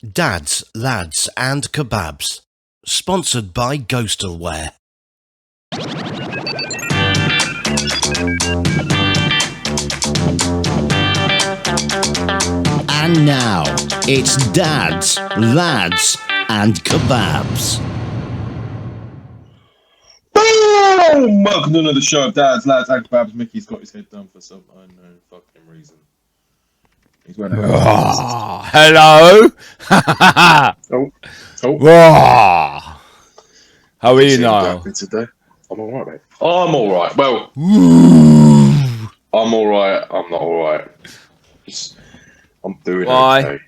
Dads, Lads and Kebabs. Sponsored by Ghostalware. And now, it's Dads, Lads and Kebabs. Boom! Welcome to another show of Dads, Lads and Kebabs. Mickey's got his head done for some unknown fucking reason. He's wearing hello. Oh. How are you now? Today? I'm alright, mate. I'm alright. Well, I'm alright. I'm not alright. I'm doing okay.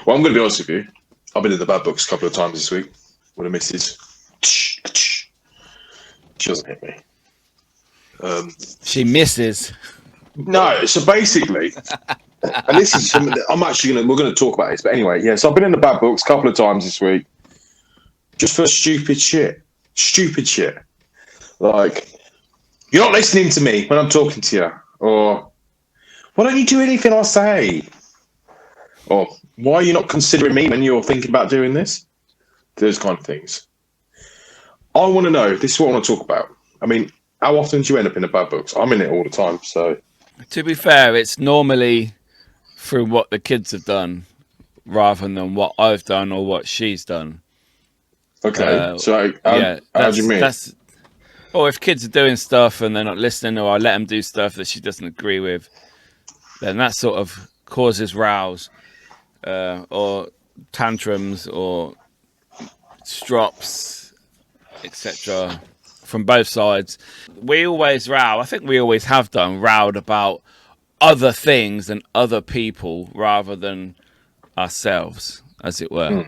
Well, I'm going to be honest with you. I've been in the bad books a couple of times this week with the missus. She doesn't hit me. She misses. No, so basically, and this is something that we're going to talk about this, but anyway, yeah, so I've been in the bad books a couple of times this week just for stupid shit. Like, you're not listening to me when I'm talking to you, or why don't you do anything I say? Or why are you not considering me when you're thinking about doing this? Those kind of things. I want to know, this is what I want to talk about. I mean, how often do you end up in the bad books? I'm in it all the time, so. To be fair, it's normally through what the kids have done rather than what I've done or what she's done. Okay, so how do you mean? Or if kids are doing stuff and they're not listening, or I let them do stuff that she doesn't agree with, then that sort of causes rows or tantrums or strops, etc. from both sides. We always row. I think we always have rowed about other things and other people rather than ourselves, as it were.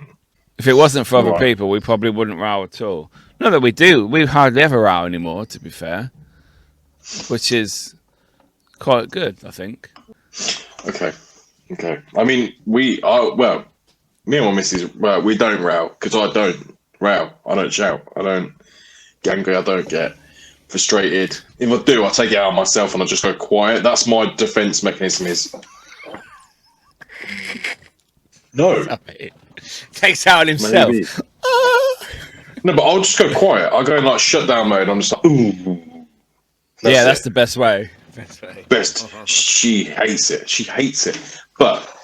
If it wasn't for other people, we probably wouldn't row at all. Not that we do. We hardly ever row anymore, to be fair, which is quite good, I think. Okay. I mean, me and my missus, we don't row because I don't row. I don't shout. I don't get angry. I don't get frustrated. If I do, I take it out on myself and I just go quiet. That's my defense mechanism. No. Takes out on himself. No, but I'll just go quiet. I'll go in like shutdown mode. I'm just like, ooh. That's the best way. Best. She hates it. But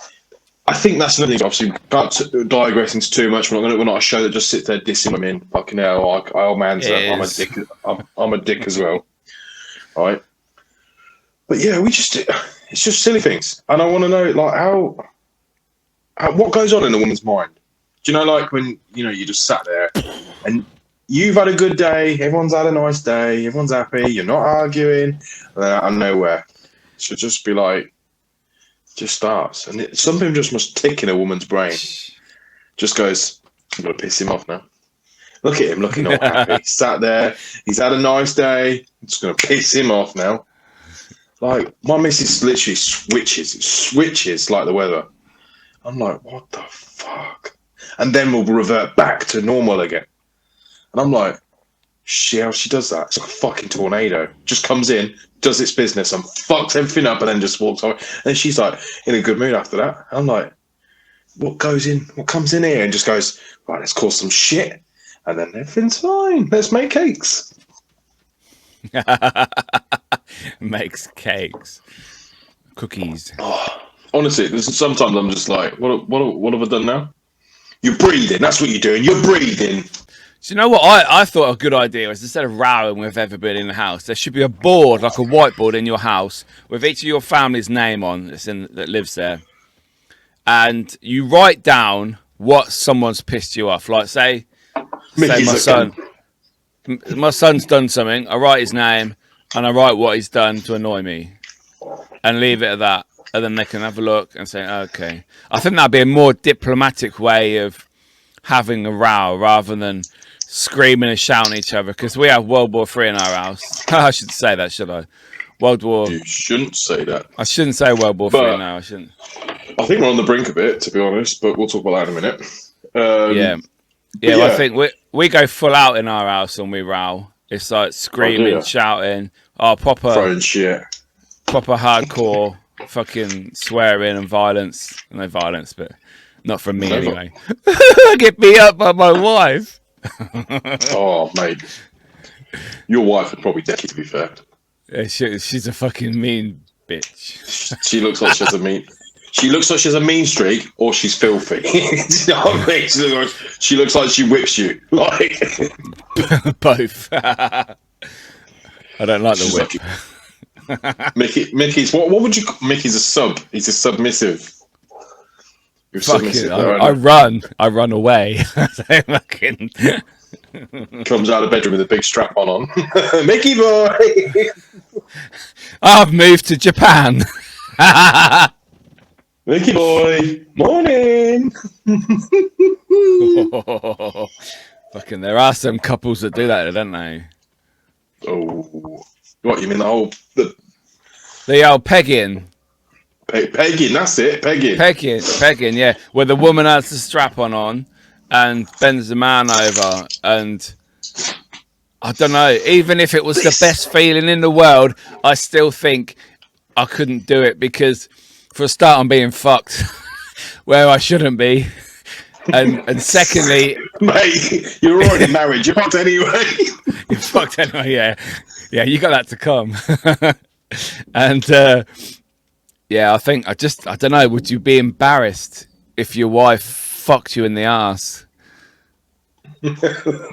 I think that's another thing. Obviously, can't digress into too much. We're not a show that just sits there dissing women. Fucking hell, I'm a dick. I'm a dick as well. All right. But yeah, it's just silly things, and I want to know like how what goes on in a woman's mind. Do you know, like when you just sat there and you've had a good day, everyone's had a nice day, everyone's happy, you're not arguing, and then out of nowhere, she'll just be like, just starts, and something just must tick in a woman's brain. Just goes, I'm gonna piss him off now. Look at him looking all happy. He's sat there, he's had a nice day. I'm just gonna piss him off now. Like my missus literally switches like the weather. I'm like, what the fuck? And then we'll revert back to normal again. And I'm like, shit, how she does that? It's like a fucking tornado. Just comes in, does its business, and fucks everything up, and then just walks away. And she's like in a good mood after that. I'm like, what comes in here? And just goes, right, let's cause some shit. And then everything's fine. Let's make cakes. Makes cakes. Cookies. Oh, honestly, sometimes I'm just like, what have I done now? You're breathing. That's what you're doing. You're breathing. Do you know what I thought a good idea was, instead of rowing with everybody in the house, there should be a board, like a whiteboard in your house with each of your family's name on that lives there. And you write down what someone's pissed you off. Like say my son's done something. I write his name and I write what he's done to annoy me and leave it at that. And then they can have a look and say, okay. I think that'd be a more diplomatic way of having a row rather than screaming and shouting at each other, because we have World War III in our house. I shouldn't say that, should I? You shouldn't say that. I shouldn't say World War III now. I shouldn't. I think we're on the brink of it, to be honest, but we'll talk about that in a minute. Well, I think we go full out in our house when we row. It's like screaming, shouting, proper throwing shit, proper hardcore fucking swearing and violence. No violence, but Not from me, Never. anyway. I get beat up by my wife. Oh, mate. Your wife would probably deck you, to be fair. Yeah, she's a fucking mean bitch. She looks like she has a mean. She looks like she has a mean streak, or she's filthy. Do you know what I mean? She looks like she whips you. Like Both. I don't like the whip. Mickey's what would you? Mickey's a sub. He's a submissive. You're Fuck submissive. it. I run away. Fucking comes out of the bedroom with a big strap on. Mickey boy. I've moved to Japan. Mickey boy, morning. Fucking, there are some couples that do that, don't they? Oh, what you mean the old pegging? Pegging, that's it. Pegging, yeah. Where the woman has the strap on and bends the man over, and I don't know. Even if it was the best feeling in the world, I still think I couldn't do it because, for a start, I'm being fucked where I shouldn't be, and secondly, mate, you're already married. You're fucked anyway. You're fucked anyway. Yeah. You got that to come. And yeah, I think I don't know. Would you be embarrassed if your wife fucked you in the ass?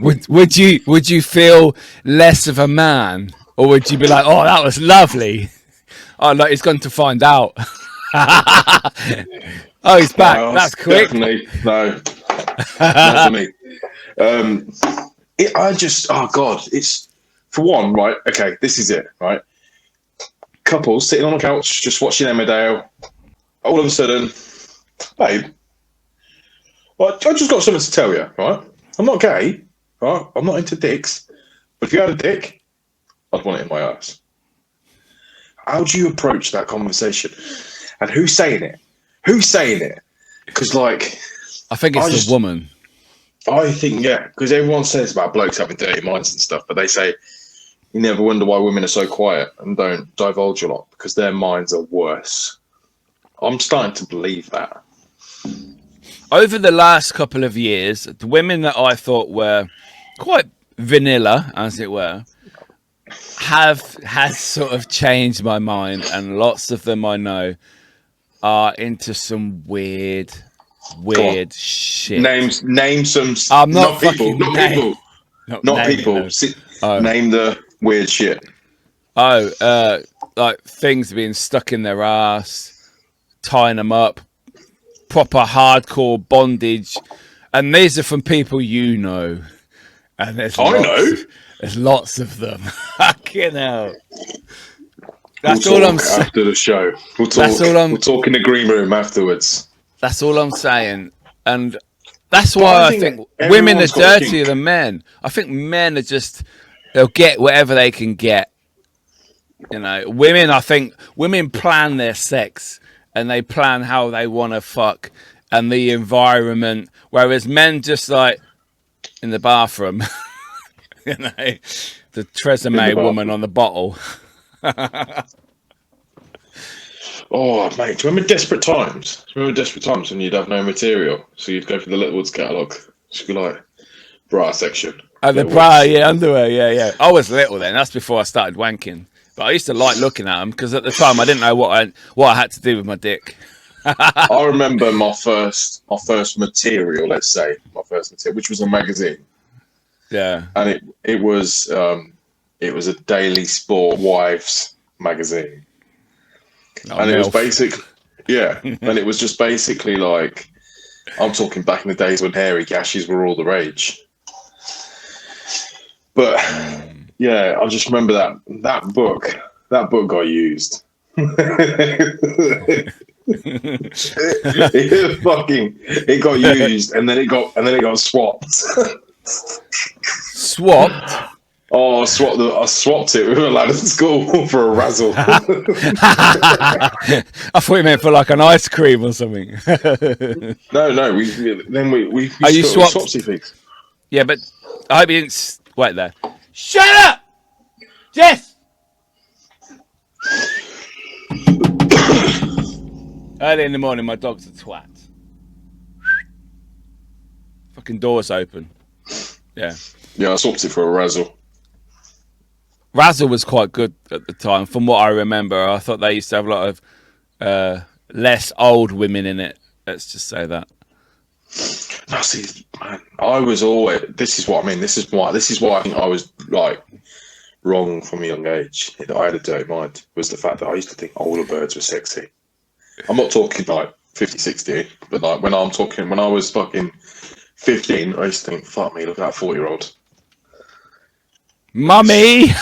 would you feel less of a man, or would you be like, oh, that was lovely? Oh, look, he's gone to find out. Oh, he's back. No, that's quick. Definitely no. Not for me. Oh god, it's for one, right? Okay, this is it, right? Couples sitting on a couch just watching Emmerdale. All of a sudden, babe, well, I just got something to tell you, right? I'm not gay, right? I'm not into dicks, but if you had a dick, I'd want it in my ass. How do you approach that conversation? And who's saying it? Because, like, I think it's the woman. I think, yeah, because everyone says about blokes having dirty minds and stuff, but they say you never wonder why women are so quiet and don't divulge a lot because their minds are worse. I'm starting to believe that. Over the last couple of years, the women that I thought were quite vanilla, as it were, has sort of changed my mind, and lots of them I know are into some weird shit. Name some. I'm not people. Name the weird shit. Like things being stuck in their ass, tying them up, proper hardcore bondage, and these are from people you know. And there's lots of them. Fucking hell. That's all I'm saying. After the show, we'll talk in the green room afterwards. That's all I'm saying, and that's why I think women are dirtier than men. I think men are they'll get whatever they can get. You know, women. I think women plan their sex and they plan how they want to fuck and the environment, whereas men just like in the bathroom. You know, the Tresemme woman on the bottle. Oh, mate, do you remember Desperate Times? Remember Desperate Times when you'd have no material? So you'd go for the Littlewoods catalogue. Just be like, bra section. And the bra, yeah, underwear, yeah. I was little then. That's before I started wanking. But I used to like looking at them because at the time I didn't know what I had to do with my dick. I remember my first material, let's say, which was a magazine. Yeah. And it was a Daily Sport Wives magazine. And it was basically, yeah, and it was just basically like, I'm talking back in the days when hairy gashes were all the rage. But yeah, I just remember that book got used. it got used, and then it got swapped. Swapped? Oh, I swapped it with a lad at school for a razzle. I thought you meant for like an ice cream or something. No, we swapped things. Yeah, but I hope you didn't wait there. Shut up, Jess. Early in the morning, my dog's a twat. Fucking doors open. Yeah. Yeah, I swapped it for a Razzle. Razzle was quite good at the time, from what I remember. I thought they used to have a lot of less old women in it. Let's just say that. No, see, man, I was always. This is what I mean. This is why I think I was like wrong from a young age. That I had a dirty mind was the fact that I used to think older birds were sexy. I'm not talking like 50, 60, but like when I was fucking 15, I used to think, fuck me, look at that 40-year-old. Mummy!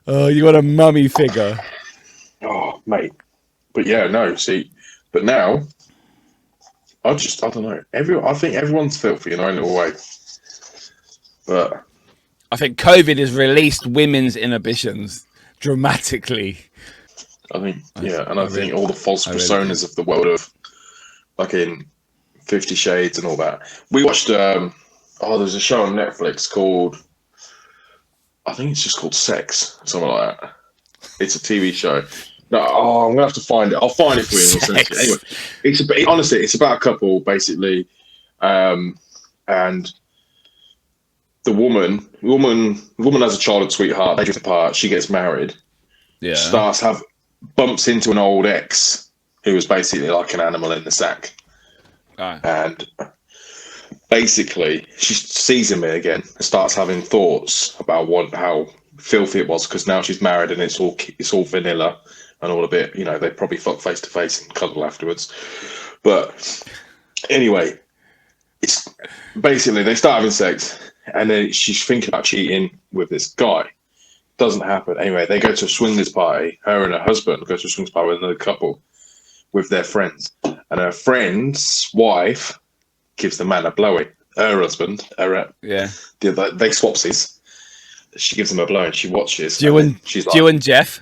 Oh, you want a mummy figure? Oh, mate. But yeah, no, see, but now, I don't know. I think everyone's filthy in their own little way. But I think COVID has released women's inhibitions dramatically. I think, I think all the false personas of the world of fucking 50 Shades and all that. We watched, there's a show on Netflix called, I think it's just called Sex, something like that. It's a TV show. No, I'm gonna have to find it. I'll find it for you. Anyway, honestly, it's about a couple basically, and the woman has a childhood sweetheart. They drift apart. She gets married. Yeah. Bumps into an old ex who was basically like an animal in the sack, and basically she sees him again and starts having thoughts about how filthy it was because now she's married and it's all vanilla. And all a bit, they probably fuck face to face and cuddle afterwards. But anyway, it's basically they start having sex, and then she's thinking about cheating with this guy. Doesn't happen. Anyway, they go to a swingers party. Her and her husband go to a swingers party with another couple, with their friends, and her friend's wife gives the man a blowy. Her husband, they swapsies. She gives him a blow, and she watches. You and Jeff.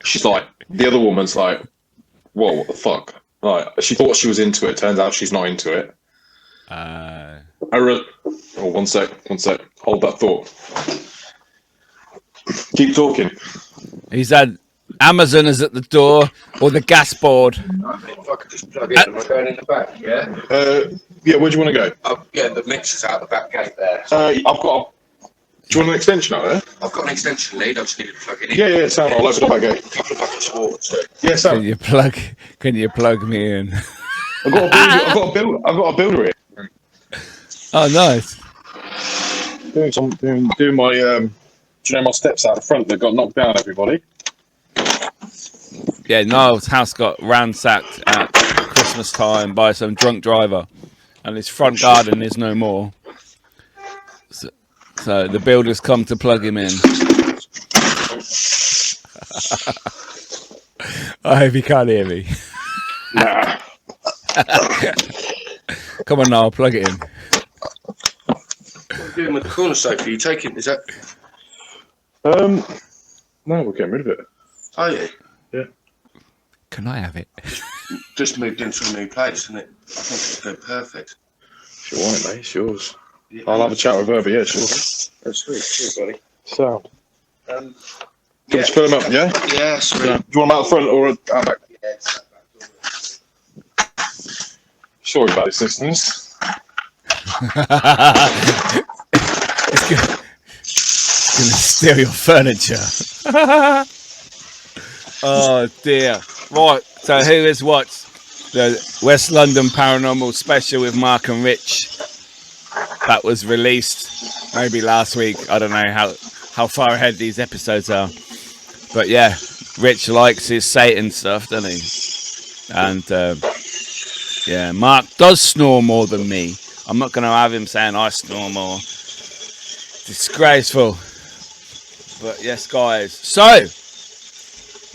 She's like, the other woman's like, whoa, what the fuck? Like, she thought she was into it. Turns out she's not into it. One sec. Hold that thought. Keep talking. He said, Amazon is at the door or the gas board. I think if I could just plug in, am I going in the back, yeah? Yeah, where do you want to go? Yeah, the mixer's out the back gate there. Do you want an extension out there? I've got an extension lead, I just need to plug it in. Yeah, Sam, I'll open the back gate. A couple of buckets of water too. Yeah, Sam. Can you plug me in? I've got a builder here. Oh, nice. Doing my, my steps out the front that got knocked down, everybody? Yeah, Niall's house got ransacked at Christmas time by some drunk driver, and his front garden is no more. So the builders come to plug him in. I hope you can't hear me. Nah. Come on, Niall, plug it in. What are you doing with the corner sofa? You taking, is that? No, we're getting rid of it. Oh, yeah. Yeah. Can I have it? Just moved into a new place, and I think it's going perfect. If you want it, mate, it's yours. Yeah. I'll have a chat with her, but yeah, sure. That's sweet. Cheers, buddy. So, do you want to fill them up, yeah? Yeah, sweet. Do you want them out front or out back? Yeah, it's back door. Sorry about this, listeners. It's gonna steal your furniture. Oh dear. Right, so who has watched the West London Paranormal Special with Mark and Rich? That was released maybe last week. I don't know how far ahead these episodes are. But yeah, Rich likes his Satan stuff, doesn't he? And yeah, Mark does snore more than me. I'm not going to have him saying I snore more. Disgraceful. But yes, guys. So,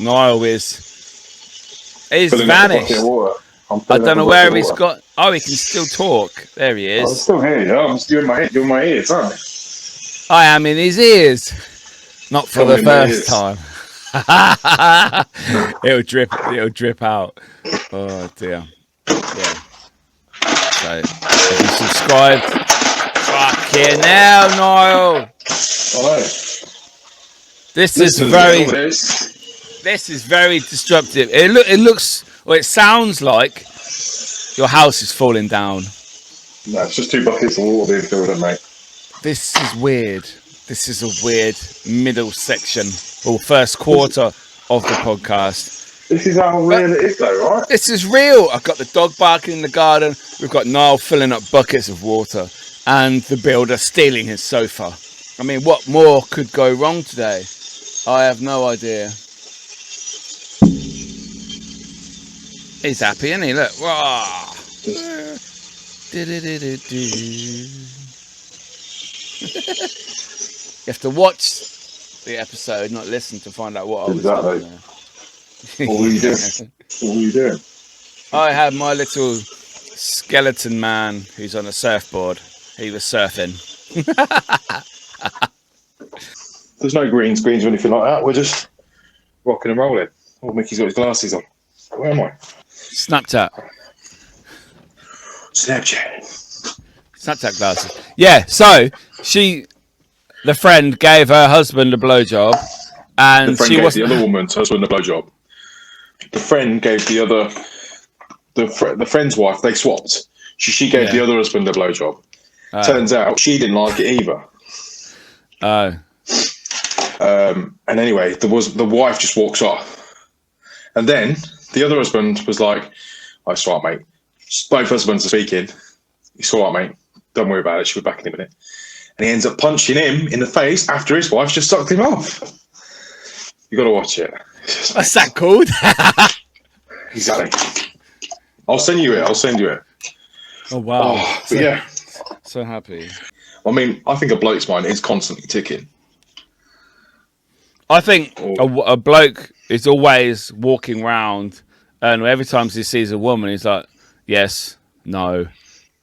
Niall is vanished. I don't know where he's got. Oh, he can still talk. There he is. I'm still here, yeah. I'm still doing my ears, aren't I am in his ears. Not for the first time. It'll drip out. Oh dear. Yeah. So, have you subscribed? Fucking hell, Niall. Hello. This is very disruptive. It looks Well, it sounds like your house is falling down. No, it's just 2 buckets of water being filled in, mate. This is weird. This is a weird middle section or first quarter of the podcast. This is how real it is, though, right? This is real. I've got the dog barking in the garden. We've got Niall filling up buckets of water and the builder stealing his sofa. I mean, what more could go wrong today? I have no idea. He's happy, isn't he? Look. Wah. You have to watch the episode, not listen to find out what I was doing there. What were you doing? What were you doing? I had my little skeleton man who's on a surfboard. He was surfing. There's no green screens or anything like that. We're just rocking and rolling. Oh, Mickey's got his glasses on. Where am I? Snapchat glasses. Yeah, so the friend gave her husband a blowjob, and the friend gave the other woman's husband a blowjob. The friend gave the friend's wife. They swapped. She gave the other husband a blowjob. Turns out she didn't like it either. Oh. And anyway, the wife just walks off, and then the other husband was like, "I saw it, mate. Both husbands are speaking. You saw it, mate. Don't worry about it. She'll be back in a minute." And he ends up punching him in the face after his wife just sucked him off. You got to watch it. What's that called? Exactly. I'll send you it. Oh wow! But yeah, so happy. I mean, I think a bloke's mind is constantly ticking. I think a bloke is always walking around, and every time he sees a woman, he's like, "Yes, no,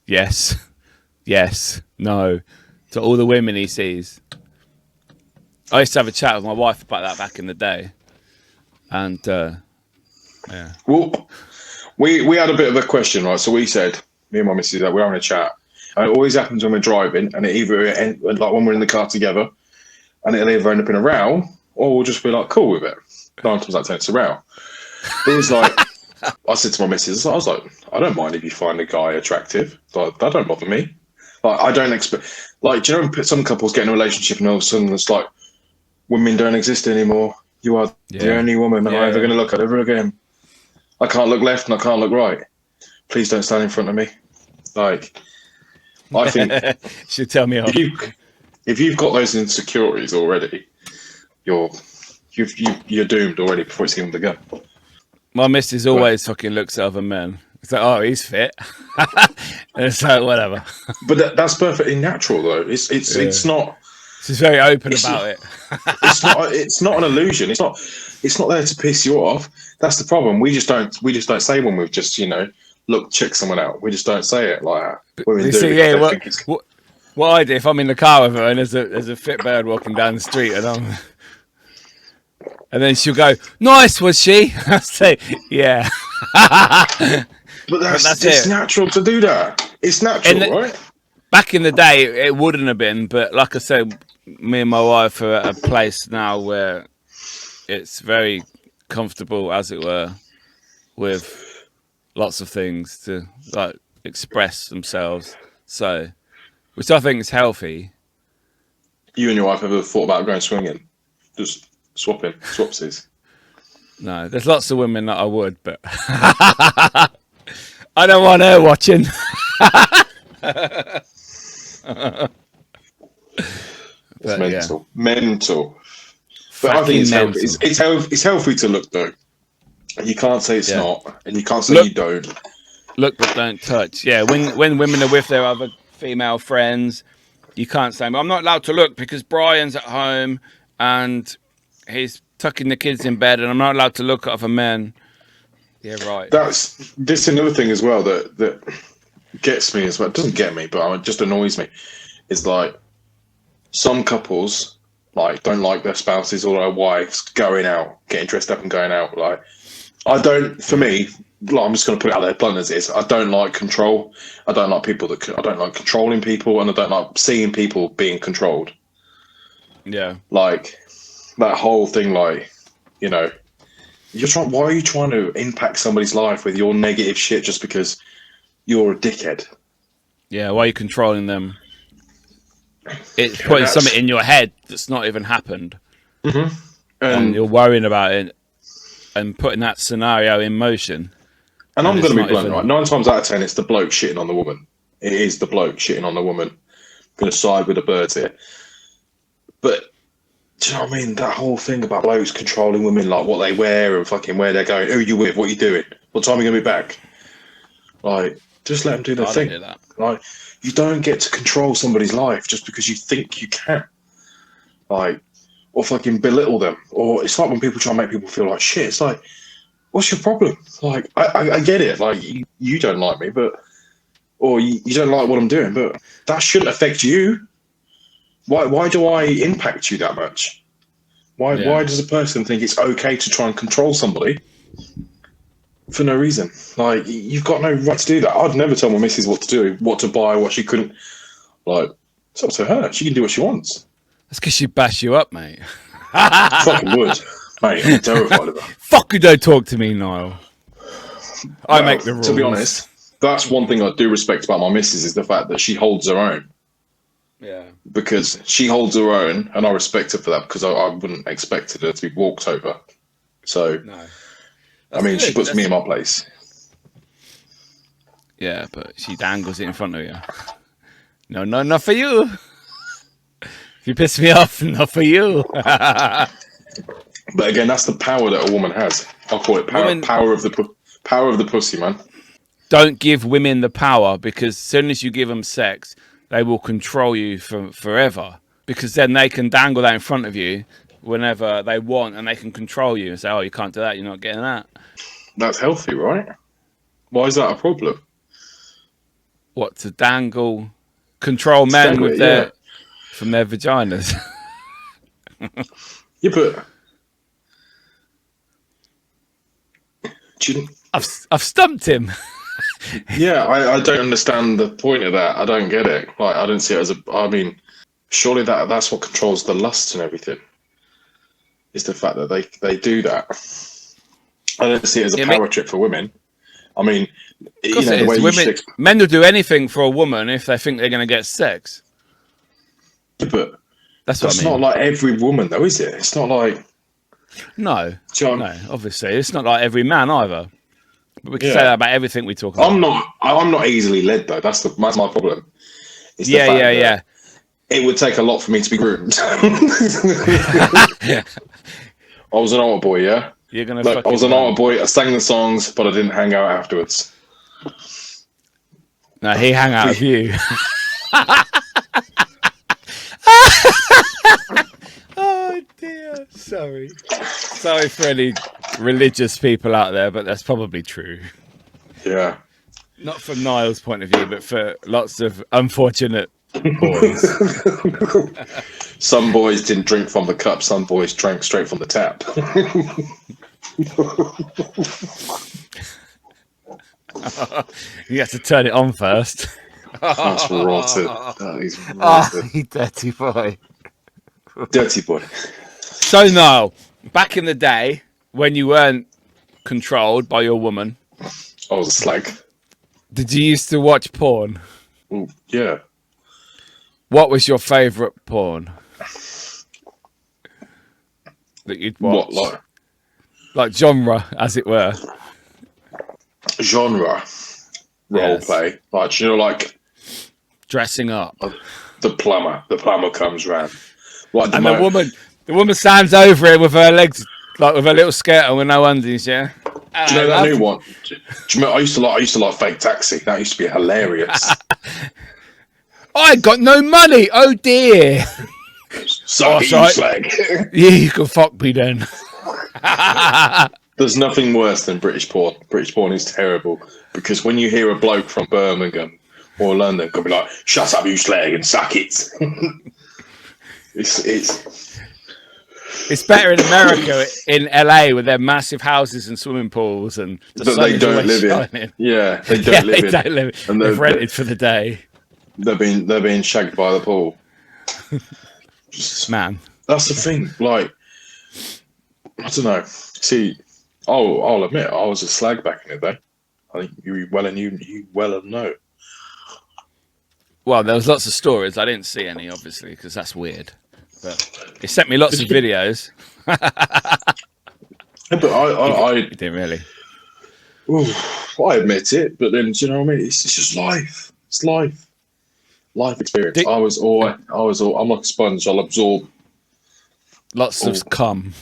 yes, yes, no," to all the women he sees. I used to have a chat with my wife about that back in the day, and yeah. Well, we had a bit of a question, right? So we said, me and my missus, that we're having a chat. And it always happens when we're driving, and it either like when we're in the car together, and it'll either end up in a row, or we'll just be like cool with it. 9 times out of 10, it's a row. But it's like, I said to my missus, I was like, I don't mind if you find a guy attractive. Like, that don't bother me. Like, I don't expect. Like, do you know, some couples get in a relationship and all of a sudden it's like, women don't exist anymore. You are the only woman I'm ever going to look at ever again. I can't look left and I can't look right. Please don't stand in front of me. Like, I think should tell me off. If you've got those insecurities already, you're doomed already before it's even begun. My missus always fucking looks at other men. It's like, oh, he's fit. And it's like, whatever. But that's perfectly natural, though. It's not. She's very open about it. It's not an illusion. It's not there to piss you off. That's the problem. We just don't say when we've just check someone out. We just don't say it like that. Women do. What I do if I'm in the car with her and there's a fit bird walking down the street and then she'll go, "Nice, was she?" I say, "Yeah." But it's natural to do that. It's natural, right? Back in the day, it wouldn't have been, but like I said, me and my wife are at a place now where it's very comfortable, as it were, with lots of things to like express themselves. So, which I think is healthy. You and your wife ever thought about going swinging? Just swapsies? No, there's lots of women that I would, but I don't want her watching. It's mental. But I think it's healthy to look, though. You can't say it's not, and you can't say you don't. Look but don't touch. Yeah, when women are with their other female friends, you can't say, "I'm not allowed to look because Brian's at home and he's tucking the kids in bed, and I'm not allowed to look at other men." Yeah, right. This another thing as well that gets me as well. It doesn't get me, but it just annoys me. Is like some couples like don't like their spouses or their wives going out, getting dressed up and going out. Like, I don't. For me, like, I'm just going to put it out there blunt as it is. I don't like control. I don't like I don't like controlling people, and I don't like seeing people being controlled. Yeah. Like that whole thing, like, Why are you trying to impact somebody's life with your negative shit just because you're a dickhead? Yeah, why are you controlling them? It's Yeah, putting something in your head that's not even happened. And you're worrying about it and putting that scenario in motion. And I'm going to be blunt, even... right? 9 times out of 10, it's the bloke shitting on the woman. It is the bloke shitting on the woman. I'm going to side with the birds here. But do you know what I mean? That whole thing about blokes controlling women, like what they wear and fucking where they're going. Who are you with? What are you doing? What time are you going to be back? Like, just let them do their thing. I don't hear that. Like, you don't get to control somebody's life just because you think you can. Like, or fucking belittle them. Or it's like when people try and make people feel like shit. It's like, what's your problem? Like, I get it. Like, you don't like me, but... Or you don't like what I'm doing, but that shouldn't affect you. Why do I impact you that much? Why does a person think it's okay to try and control somebody for no reason? Like, you've got no right to do that. I'd never tell my missus what to do, what to buy, what she couldn't. Like, it's up to her. She can do what she wants. That's because she bash you up, mate. Fucking would. Mate, I'm terrified of her. Fuck you, don't talk to me, Niall. I make the rules. To be honest, that's one thing I do respect about my missus is the fact that she holds her own. Yeah. Because she holds her own, and I respect her for that because I wouldn't expect her to be walked over. So, No. I mean, she puts me in my place. Yeah, but she dangles it in front of you. No, not for you. If you piss me off, not for you. But again, that's the power that a woman has. I'll call it power of the pussy, man. Don't give women the power, because as soon as you give them sex, they will control you for forever. Because then they can dangle that in front of you whenever they want, and they can control you and say, "Oh, you can't do that. You're not getting that." That's healthy, right? Why is that a problem? What, to control men with from their vaginas? Yeah, but I've stumped him. Yeah, I don't understand the point of that. I don't get it. Like, I don't see it as I mean, surely that's what controls the lust and everything. Is the fact that they do that. I don't see it as a power trip for women. I mean, you know, the way men will do anything for a woman if they think they're going to get sex. But that's not like every woman, though, is it? It's not like no, obviously, it's not like every man either. But we can say that about everything we talk about. I'm not easily led though. That's my problem. Yeah. It would take a lot for me to be groomed. I was an altar boy, yeah. You're gonna. Look, I was an altar boy. I sang the songs, but I didn't hang out afterwards. No, he hung out with you. Oh dear. Sorry for any religious people out there, but that's probably true. Yeah. Not from Niall's point of view, but for lots of unfortunate boys. Some boys didn't drink from the cup. Some boys drank straight from the tap. You have to turn it on first. That's rotted. That is rotted. You dirty boy. Dirty boy. So Niall, back in the day when you weren't controlled by your woman, I was a slag. did you used to watch porn? Ooh, yeah. What was your favourite porn that you'd watch? What, like genre, as it were? Genre. Role play. Like, you know, like... Dressing up. The plumber. The plumber comes round. Like the woman stands over him with her legs, like with her little skirt on with no undies, yeah? Do you know that new one? Do you know, I used to like Fake Taxi. That used to be hilarious. I got no money. Oh dear. Sorry, slag. Yeah, you can fuck me then. There's nothing worse than British porn. British porn is terrible because when you hear a bloke from Birmingham or London could be like, "Shut up, you slag, and suck it." It's better in America, in LA, with their massive houses and swimming pools and they don't live in. Yeah, they don't live in. And they've rented for the day. They're being shagged by the pool. Man, that's the thing. Like, I don't know. See, I'll admit, I was a slag back in the day. I think you well know. Well, there was lots of stories. I didn't see any, obviously, because that's weird. But he sent me lots of videos. But I You didn't really. I admit it, but then do you know what I mean? It's just life. It's life experience. I'm like a sponge. I'll absorb Lots of cum.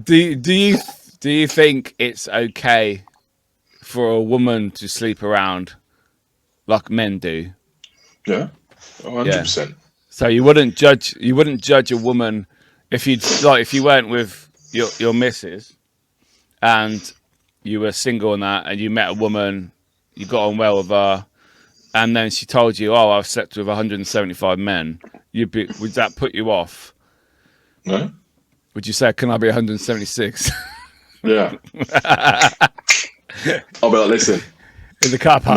Do you think it's okay for a woman to sleep around like men do? Yeah, 100%. So you wouldn't judge a woman if you weren't with your missus and you were single and that, and you met a woman, you got on well with her, and then she told you, "Oh, I've slept with 175 men." Would that put you off? No. Would you say, "Can I be 176?" Yeah. I'll be like, listen. In the car park.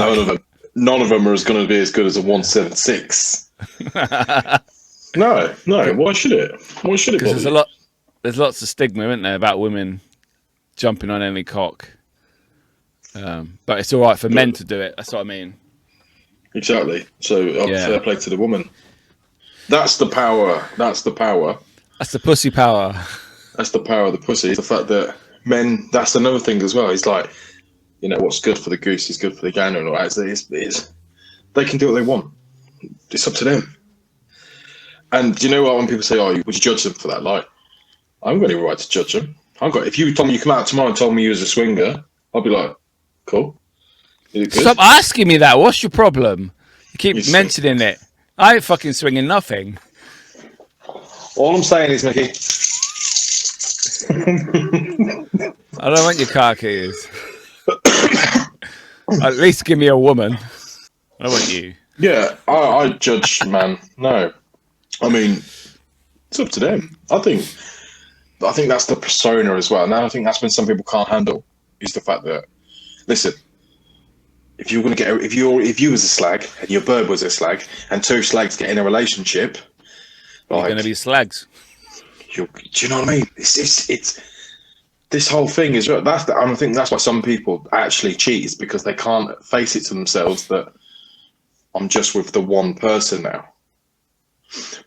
None of them are going to be as good as a 176. No. Why should it? Because there's lots of stigma, isn't there, about women jumping on any cock. But it's all right for men to do it. That's what I mean. Exactly. So fair play to the woman. That's the power. That's the pussy power. That's the power of the pussy. It's the fact that men. That's another thing as well. It's like, what's good for the goose is good for the gander and all that. It's they can do what they want. It's up to them. And do you know what? When people say, "Oh, would you judge them for that?" Like, I haven't got any right to judge them. If you told me you come out tomorrow and told me you was a swinger, I'd be like, cool. Stop asking me that. What's your problem? You keep mentioning it. I ain't fucking swinging nothing. All I'm saying is, Mickey. I don't want your car keys. At least give me a woman. I want you. Yeah, I judge, man. No. I mean, it's up to them. I think that's the persona as well. Now I think that's when some people can't handle is the fact that, listen, if you was a slag and your bird was a slag and two slags get in a relationship, you're going to be slags. Do you know what I mean? It's this whole thing is I think that's why some people actually cheat, is because they can't face it to themselves that I'm just with the one person now.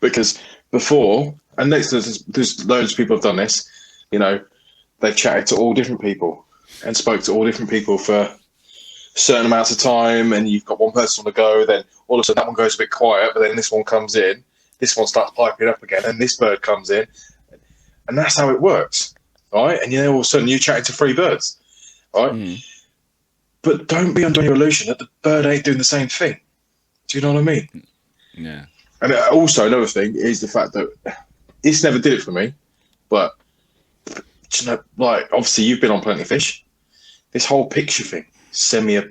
Because before, and there's loads of people have done this, they've chatted to all different people and spoke to all different people for certain amounts of time, and you've got one person on the go, then all of a sudden that one goes a bit quiet, but then this one comes in, this one starts piping up again, and this bird comes in, and that's how it works, right? And all of a sudden you're chatting to three birds, right? But don't be under any illusion that the bird ain't doing the same thing. Do you know what I mean? Yeah. And also another thing is the fact that this never did it for me, but like obviously you've been on Plenty of Fish. This whole picture thing, do you know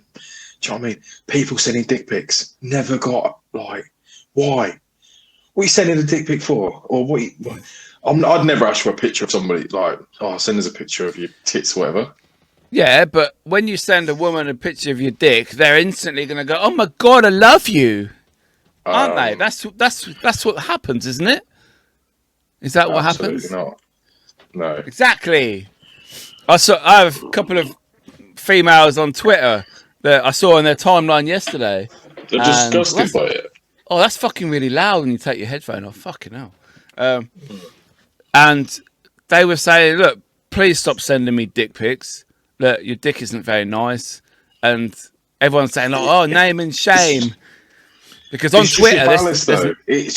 what I mean? People sending dick pics, never got like, why? What are you sending a dick pic for? Or what? I'd never ask for a picture of somebody like, oh, send us a picture of your tits, or whatever. Yeah, but when you send a woman a picture of your dick, they're instantly going to go, "Oh my god, I love you." Aren't they? That's what happens, isn't it? Is that what happens? Absolutely not. No. Exactly. I have a couple of females on Twitter that I saw on their timeline yesterday. They're disgusted by it. Oh, that's fucking really loud when you take your headphone off. Fucking hell. And they were saying, "Look, please stop sending me dick pics. Look, your dick isn't very nice." And everyone's saying, like, "Oh, name and shame." Because on Twitter, it's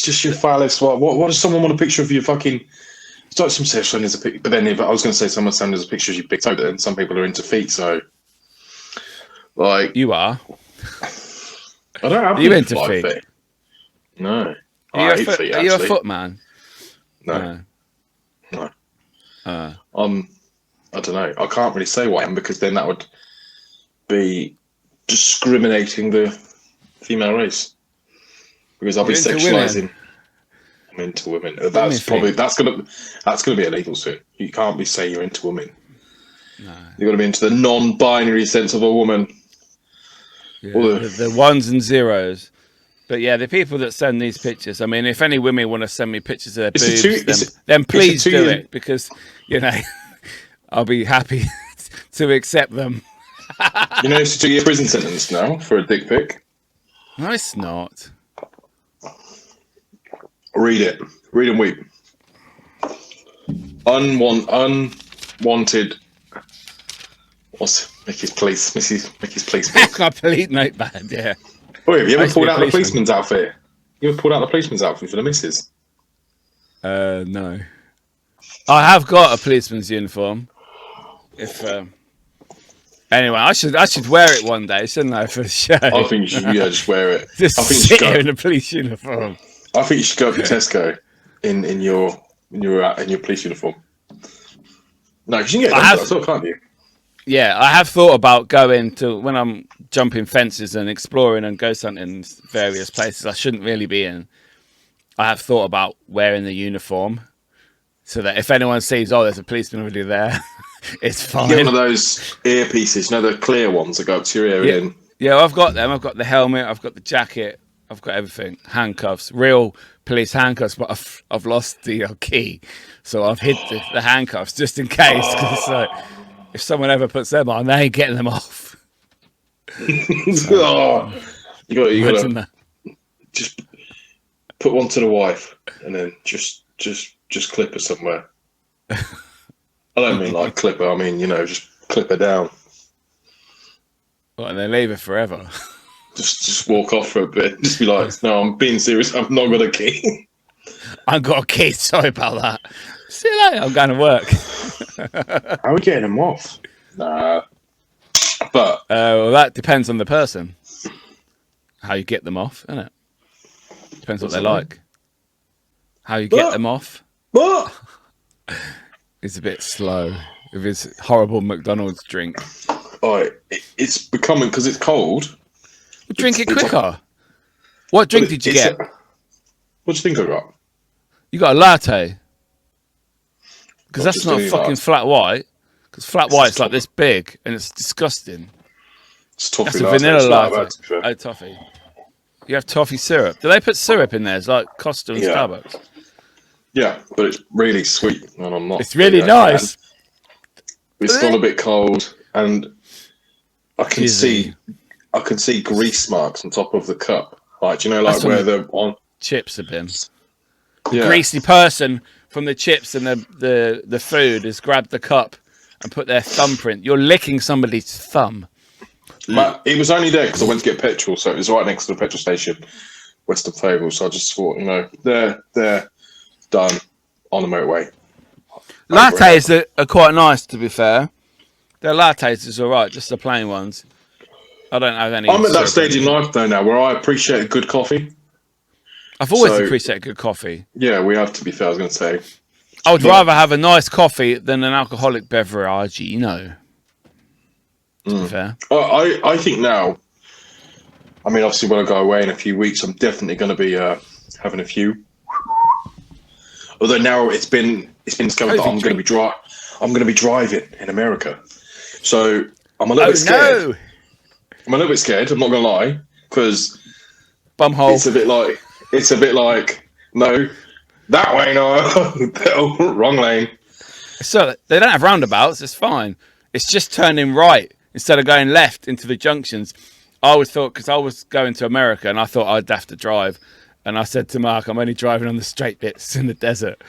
just your phallus. What does someone want a picture of your fucking? It's like some session is a picture, but then if I was going to say someone sends us a picture of your big toe, and some people are into feet, so like you are. I don't have. Are you into feet? No. Are you a foot man? No. I don't know. I can't really say what I am, because then that would be discriminating the female race, because I'll be sexualizing. I'm into women. That's gonna be illegal soon. You can't be saying you're into women. No. You've got to be into the non-binary sense of a woman. Yeah, the ones and zeros. But yeah, the people that send these pictures, I mean, if any women want to send me pictures of their It's boobs, then please do two-year- it, because, you know, I'll be happy to accept them. You know, it's a 2-year prison sentence now for a dick pic. No, it's not. Read it. Read and weep. Unwanted. What's Mickey's police? Mickey's police book. My police notepad, yeah. Oh, have you I ever used to pulled be a out the policeman. policeman's outfit? You ever pulled out the policeman's outfit for the missus? No. I have got a policeman's uniform. If anyway, I should wear it one day, shouldn't I, for the show? I think you should, just wear it. Just I think you sit should here go. in a police uniform. I think you should go up to Tesco in your police uniform. No, because you can get it as well, can't you? Yeah, I have thought about going to, when I'm jumping fences and exploring and ghost hunting various places I shouldn't really be in. I have thought about wearing the uniform so that if anyone sees, oh, there's a policeman already there, it's fine. Get one of those earpieces, you know, the clear ones that go up to your ear. Yeah, I've got them. I've got the helmet. I've got the jacket. I've got everything. Handcuffs, real police handcuffs, but I've lost the key, so I've hid the handcuffs just in case. Because if someone ever puts them on, they ain't getting them off. Oh, you got to just put one to the wife, and then just clip her somewhere. I don't mean like clip her. I mean, you know, just clip her down. What, and then leave her forever. Just walk off for a bit. Just be like, no, I'm being serious. I've not got a key. I've got a key. Sorry about that. See you later. I'm going to work. How are we getting them off? Nah. But well, that depends on the person. How you get them off, isn't it? Depends what they like. How you get them off what? is a bit slow with his horrible McDonald's drink. Oh, it's becoming, because it's cold. Drink it quicker. What drink did you get? What do you think I got? You got a latte. Because Not that's just not any fucking latte. flat white. Because flat white's like this big and it's disgusting. It's toffee That's a latte. vanilla It's not latte. bad, to be fair. Oh, toffee. You have toffee syrup. Do they put syrup in there? It's like Costa and Yeah. Starbucks. Yeah, but it's really sweet, and I'm not. It's really nice. It's gone a bit cold, and I can Dizzy. see grease marks on top of the cup. Like, do you know, like That's where from they're on. Chips have been. Yeah. Greasy person from the chips and the food has grabbed the cup and put their thumbprint. You're licking somebody's thumb. But it was only there because I went to get petrol, so it was right next to the petrol station, Western Fable. So I just thought, you know, they're done on the motorway. Lattes are quite nice, to be fair. Their lattes is all right, just the plain ones. I don't have any. I'm at that syrup stage in life though now where I appreciate a good coffee. I've always So- appreciated good coffee. Yeah, we have, to be fair. I was going to say. I would rather have a nice coffee than an alcoholic beverage, you know. To be fair. I think now. I mean, obviously, when I go away in a few weeks, I'm definitely going to be having a few. Although now it's been discovered that I'm going to be driving in America, so I'm a little bit scared. No! I'm a little bit scared. I'm not going to lie, because Bumhole. it's a bit like no, that way no, wrong lane. So they don't have roundabouts. It's fine. It's just turning right instead of going left into the junctions. I always thought, because I was going to America and I thought I'd have to drive. And I said to Mark, I'm only driving on the straight bits in the desert.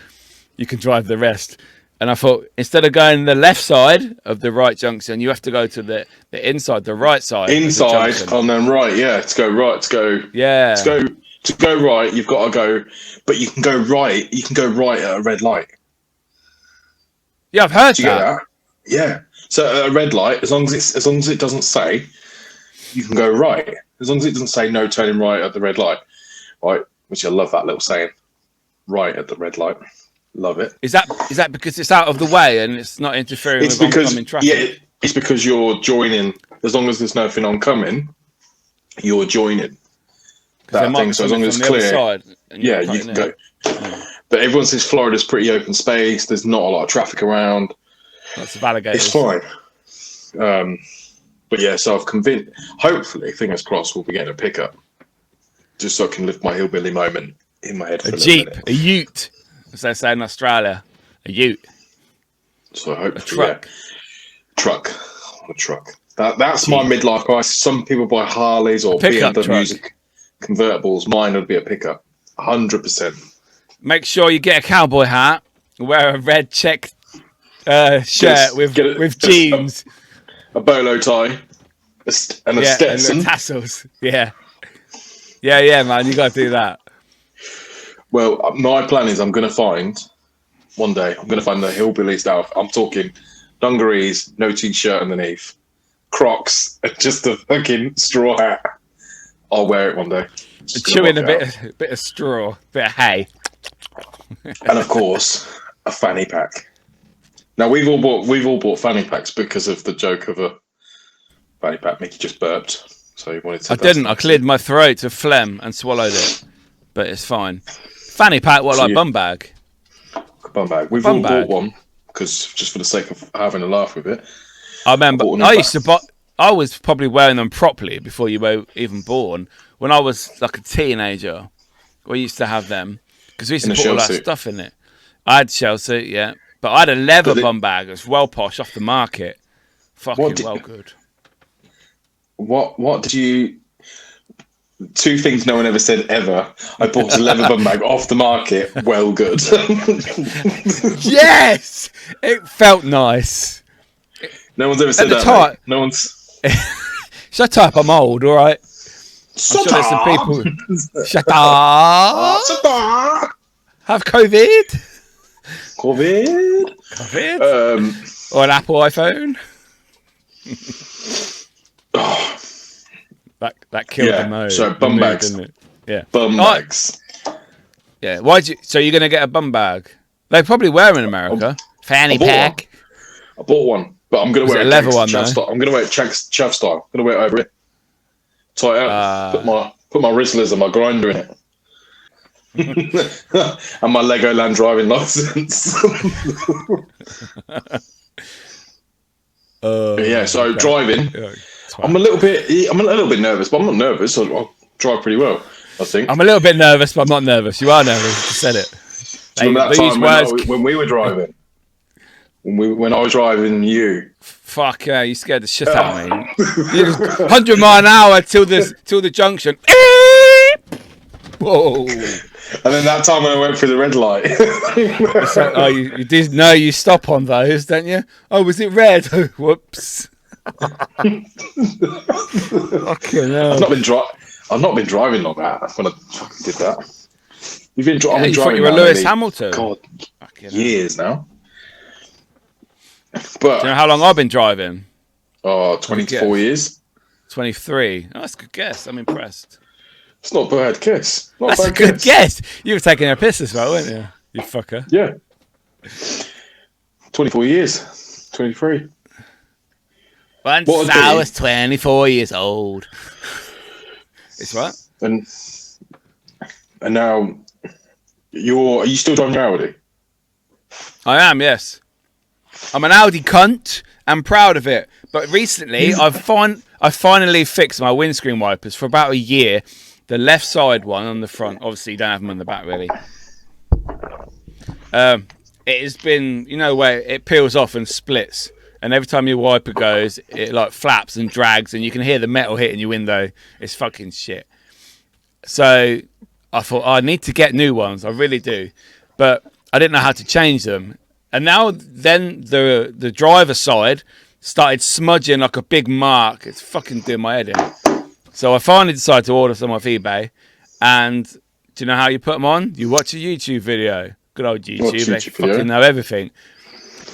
You can drive the rest. And I thought, instead of going the left side of the right junction, you have to go to the inside, the right side. Inside and then right, yeah. To go right, to go. Yeah. To go right, you've got to go, but you can go right. You can go right at a red light. Yeah, I've heard Do you that. get that? Yeah. So at a red light, as long as it doesn't say, you can go right. As long as it doesn't say no turning right at the red light, right? Which I love that little saying, right at the red light. Love it. Is that because it's out of the way and it's not interfering It's with because oncoming traffic? it's because you're joining. As long as there's nothing oncoming, you're joining that thing. So as long as it's clear, yeah, you can go. But everyone says Florida's pretty open space. There's not a lot of traffic around. Lots of alligators. It's fine. But yeah, so I've convinced. Hopefully, fingers crossed, we'll be getting a pickup just so I can live my hillbilly moment in my head for A a Jeep, minute. a ute, as they say in Australia. A ute. So hopefully, A truck. Truck. A truck. That's my Jeep. midlife crisis. Some people buy Harleys or Pickup BMWs, truck. convertibles. Mine would be a pickup. 100%. Make sure you get a cowboy hat, wear a red check shirt with jeans. A bolo tie and a And Stetson. the tassels. Yeah, man, you got to do that. Well, my plan is I'm going to find the hillbilly stuff. I'm talking dungarees, no t-shirt underneath, Crocs, and just a fucking straw hat. I'll wear it one day. Chewing a bit of straw, bit of hay. And of course, a fanny pack. Now we've all bought fanny packs because of the joke of a fanny pack. Mickey just burped, so he wanted to. I didn't. I cleared my throat of phlegm and swallowed it, but it's fine. Fanny pack, like bum bag? Bum bag. We've all bought one because just for the sake of having a laugh with it. I remember I used to buy. I was probably wearing them properly before you were even born. When I was like a teenager, we used to have them because we used to put all that stuff in it. I had shell suit, yeah, but I had a leather bum bag. It was well posh off the market. Fucking well good. What did you? Two things no one ever said ever. I bought a leather bum bag off the market. Well good. Yes, it felt nice. No one's ever said that. Mate. No one's. Shut up! I'm old. All right. Shut up. Some people. Shut up. Shut up. Have COVID. COVID. Or an Apple iPhone. That killed the mode. So bum bags. Didn't it? Yeah. Bum bags. Yeah. So you're gonna get a bum bag? They probably wear in America. Fanny pack. I bought one, but I'm gonna wear a leather one chav style. I'm gonna wear it chav style. I'm gonna wear it over it. Tie it up. Put my Rizzlers and my grinder in it. And my Legoland driving license. Yeah. So driving. Yeah. I'm a little bit nervous, but I'm not nervous. I'll drive pretty well, I think. I'm a little bit nervous, but I'm not nervous. You are nervous. You said it. Remember that time when we were driving? When I was driving you. Fuck yeah, you scared the shit out of me. 100 mile an hour till the junction. Whoa. And then that time when I went through the red light. You did know you stop on those, don't you? Oh, was it red? Whoops. Fucking hell. I've not been driving like that when I fucking did that. You've been driving. You thought you were Lewis Hamilton. God, years now. But do you know how long I've been driving? 24 years. 23. Oh, that's a good guess. I'm impressed. It's not a bad guess. That's a good guess. You were taking a piss as well, weren't you? You fucker. Yeah. 24 years. 23. Once I was 24 years old. It's what? And now are you still driving your Audi? I am, yes. I'm an Audi cunt. I'm proud of it. But recently, I finally fixed my windscreen wipers for about a year. The left side one on the front. Obviously, you don't have them on the back, really. It has been, where it peels off and splits. And every time your wiper goes, it like flaps and drags, and you can hear the metal hitting your window. It's fucking shit. So I thought, I need to get new ones. I really do. But I didn't know how to change them. And then the driver's side started smudging like a big mark. It's fucking doing my head in. So I finally decided to order some off eBay. And do you know how you put them on? You watch a YouTube video. Good old YouTube. They fucking know everything.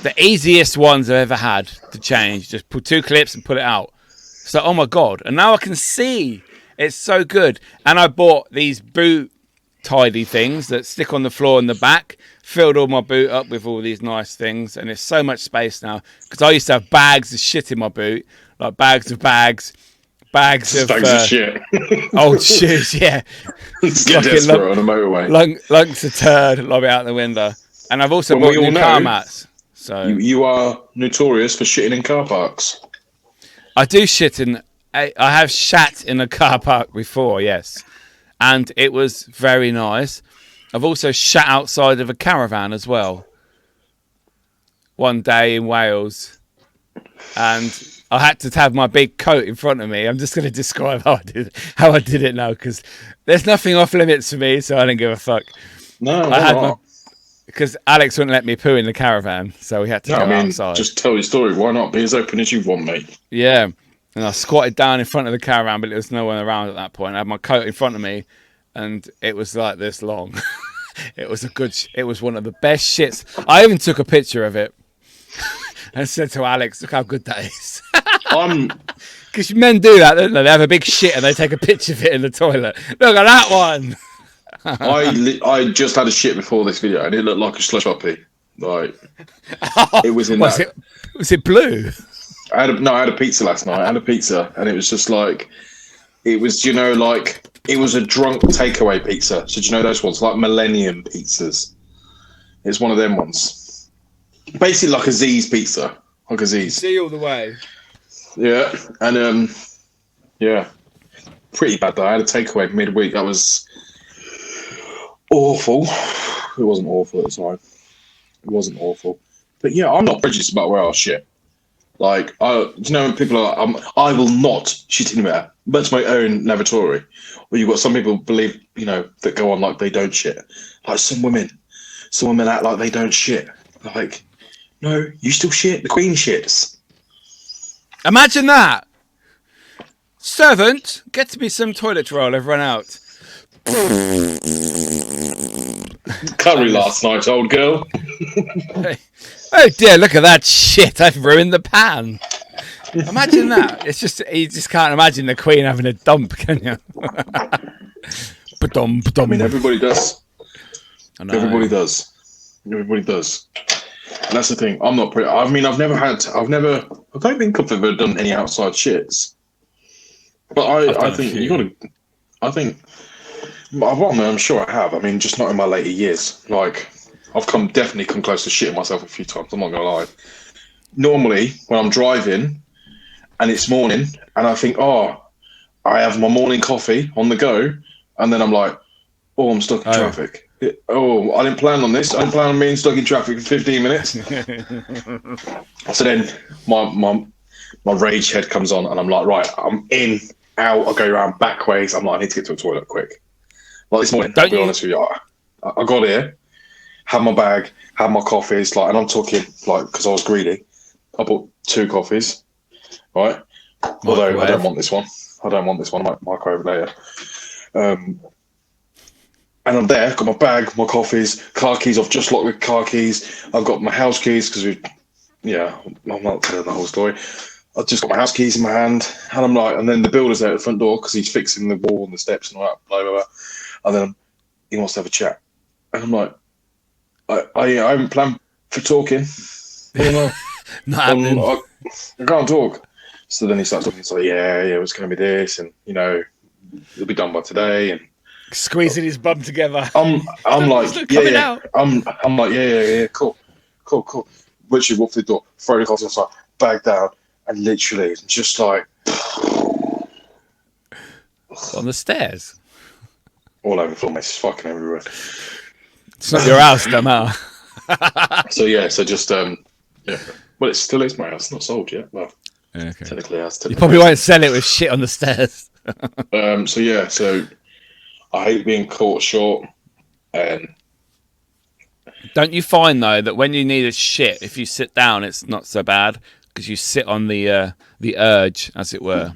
The easiest ones I've ever had to change. Just put 2 clips and put it out. So, oh my God. And now I can see. It's so good. And I bought these boot tidy things that stick on the floor in the back. Filled all my boot up with all these nice things. And there's so much space now. Because I used to have bags of shit in my boot. Like bags of bags. Bags of shit. Old shoes, yeah. Get desperate on a motorway. Lunks of turd. Lob it out the window. And I've also bought new car mats. So you are notorious for shitting in car parks. I do shit in. I have shat in a car park before, yes, and it was very nice. I've also shat outside of a caravan as well. One day in Wales, and I had to have my big coat in front of me. I'm just going to describe how I did it now, because there's nothing off limits for me, so I don't give a fuck. No, I had because Alex wouldn't let me poo in the caravan, so we had to go outside. Just tell your story. Why not? Be as open as you want, mate. Yeah, and I squatted down in front of the caravan, but there was no one around at that point. I had my coat in front of me, and it was like this long. It was one of the best shits. I even took a picture of it and said to Alex, "Look how good that is." Because men do that, don't they? They have a big shit and they take a picture of it in the toilet. Look at that one. I just had a shit before this video, and it looked like a slush puppy. Like it was in Was it blue? I had a pizza last night. I had a pizza, and it was just like it was, like it was a drunk takeaway pizza. So do you know those ones, like Millennium pizzas? It's one of them ones, basically like a Z's pizza, like a Z's. See all the way. Yeah, and yeah, pretty bad though. I had a takeaway midweek. That was awful. It wasn't awful at the time. It wasn't awful, but yeah, I'm not prejudiced about where I shit. Like, people are like, I will not shit anywhere, but to my own lavatory. Or you've got some people believe, that go on like they don't shit. Like some women act like they don't shit. Like, no, you still shit. The Queen shits. Imagine that. Servant, get me some toilet roll. I've run out. Curry last night, old girl. Oh dear, look at that shit. I've ruined the pan. Imagine that. It's just, you just can't imagine the Queen having a dump, can you? I mean, everybody does. Everybody does. And that's the thing. I'm not pretty. I mean, I don't think I've ever done any outside shits. But I think you got to. I think. I'm sure I have. I mean, just not in my later years. Like, I've definitely come close to shitting myself a few times. I'm not gonna lie. Normally, when I'm driving and it's morning, and I think, I have my morning coffee on the go, and then I'm like, I'm stuck in traffic. I didn't plan on this. I didn't plan on being stuck in traffic for 15 minutes. So then my rage head comes on, and I'm like, right, I'm in, out. I go around back ways. I'm like, I need to get to a toilet quick. Like this morning, I'll be honest with you, I got here, had my bag, had my coffees, and I'm talking, because I was greedy, I bought 2 coffees, right? Although I don't want this one. I might microwave later. And I'm there, got my bag, my coffees, car keys, I've just locked the car keys, I've got my house keys, because I'm not telling the whole story. I've just got my house keys in my hand, and I'm like, and then the builder's there at the front door, because he's fixing the wall and the steps and all that, blah, blah, blah. And then he wants to have a chat. And I'm like, I haven't planned for talking. I can't talk. So then he starts talking. He's like, yeah, it's going to be this. And, it'll be done by today. And squeezing his bum together. I'm like, yeah. I'm like, yeah, cool. Literally walk through the door, throw the coffee outside, bag down, and literally just like... On the stairs? All over the floor, mate. It's fucking everywhere. It's not your house, no matter. So just well, it still is my house. It's not sold yet. Well, okay. Technically, you probably won't sell it with shit on the stairs. So I hate being caught short. And don't you find though that when you need a shit, if you sit down, it's not so bad because you sit on the urge, as it were,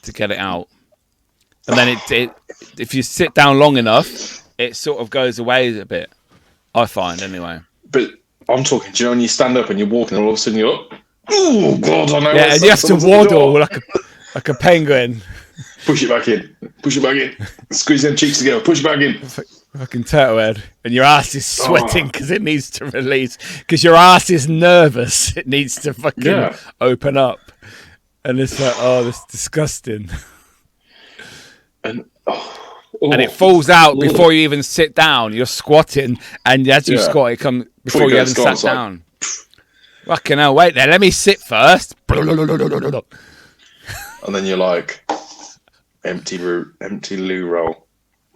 to get it out. And then it if you sit down long enough, it sort of goes away a bit. I find anyway. But I'm talking, do you know when you stand up and you're walking and all of a sudden you're like, oh God, I know. Yeah, and you have to waddle like a penguin. Push it back in. Squeeze them cheeks together. Push it back in. Fucking turtle head. And your ass is sweating because it needs to release. Because your ass is nervous. It needs to fucking open up. And it's like, that's disgusting. And it falls out before you even sit down. You're squatting, and as you squat, it comes before you even sat down. Fucking hell, wait there, let me sit first. And then you're like, empty loo roll.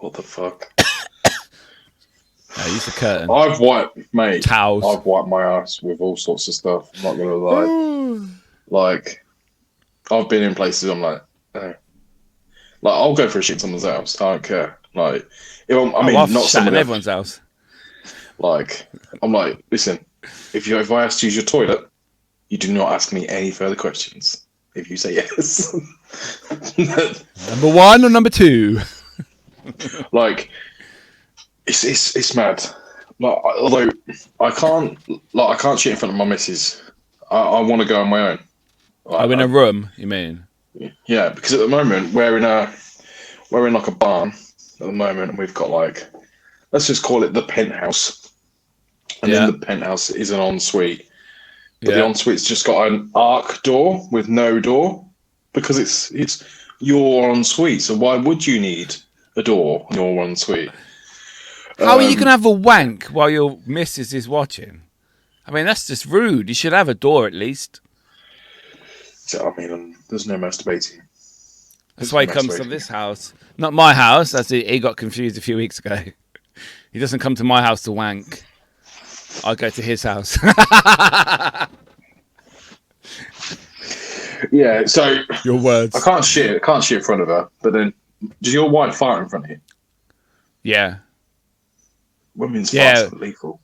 What the fuck? No, use the curtain. I've wiped my ass with all sorts of stuff. I'm not gonna lie. Like, I've been in places I'm like, like I'll go for a shit in someone's house. I don't care. Like, if I've not shat in someone everyone's house. Like, I'm like, listen, if I ask to use your toilet, you do not ask me any further questions. If you say yes. Number 1 or number 2? Like, it's mad. Like, although I can't shit in front of my missus. I want to go on my own. Like, in a room, you mean? Yeah, because at the moment we're in like a barn at the moment, and we've got like, let's just call it the penthouse, and in the penthouse is an ensuite. But the ensuite's just got an arc door with no door, because it's your ensuite. So why would you need a door in your ensuite? How are you going to have a wank while your missus is watching? I mean, that's just rude. You should have a door at least. So, I mean, there's no masturbating. That's why he comes to this house. Not my house. As he got confused a few weeks ago. He doesn't come to my house to wank. I go to his house. Yeah, so your words. I can't shit in front of her, but then does your wife fart in front of you? Yeah. Women's farts are lethal.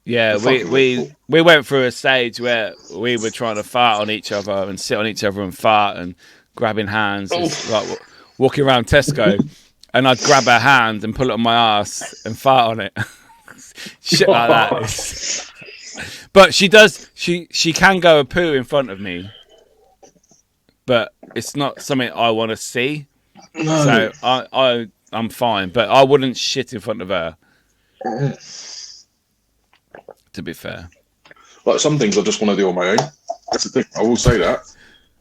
Yeah, we went through a stage where we were trying to fart on each other and sit on each other and fart and grabbing hands, like walking around Tesco, and I'd grab her hand and pull it on my ass and fart on it. Shit like that. But she does. She can go a poo in front of me, but it's not something I want to see. No. So I'm fine, but I wouldn't shit in front of her. To be fair, like some things I just want to do on my own. That's the thing. I will say that.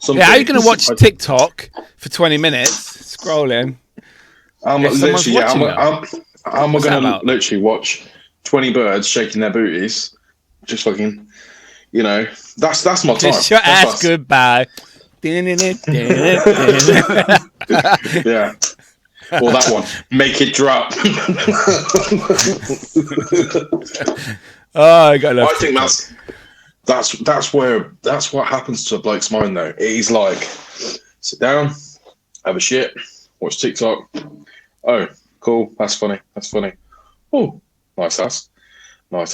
How are you going to watch TikTok for 20 minutes scrolling? I'm going to literally watch 20 birds shaking their booties. Just fucking, that's my time. Just your ass goodbye. Yeah. Or that one. Make it drop. I think that's what happens to a bloke's mind though. He's like, sit down, have a shit, watch TikTok. Oh, cool, that's funny. Oh, nice ass. I'm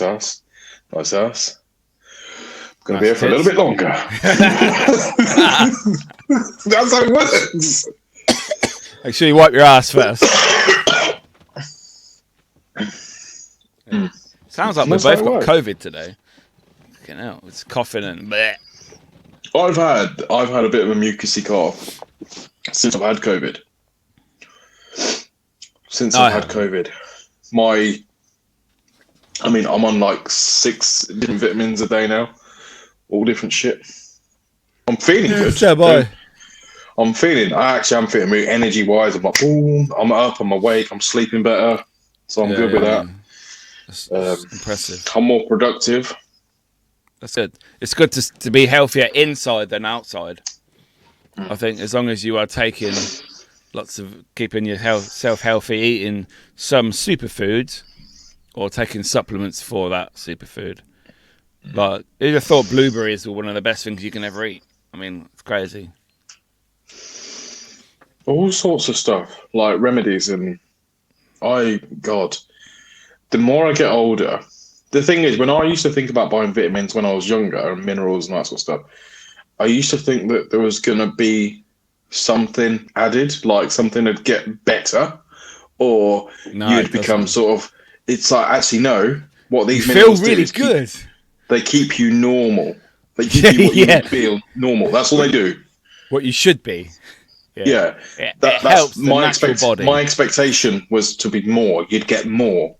gonna be here for a little bit longer. That's how it works. Make sure you wipe your ass first. Sounds like we've both got COVID today. Fucking hell, it's coughing and bleh. I've had a bit of a mucousy cough since I've had COVID. I'm on like 6 different vitamins a day now, all different shit. I'm feeling good. So boy. I'm feeling energy wise. I'm like, boom, I'm up, I'm awake, I'm sleeping better, so I'm good with that. That's impressive. I'm more productive. That's good. It's good to be healthier inside than outside. I think as long as you are taking keeping yourself healthy, eating some superfoods or taking supplements for that superfood. Like, I just thought blueberries were one of the best things you can ever eat. I mean, it's crazy. All sorts of stuff, like remedies, and the more I get older, the thing is, when I used to think about buying vitamins when I was younger and minerals and that sort of stuff, I used to think that there was going to be something added, like something would get better, or you'd become sort of. It's like, actually, no. What these minerals feel really good. They keep you normal. They keep you what you would feel normal. That's all they do. What you should be. Yeah. That helps my body. My expectation was to be more. You'd get more.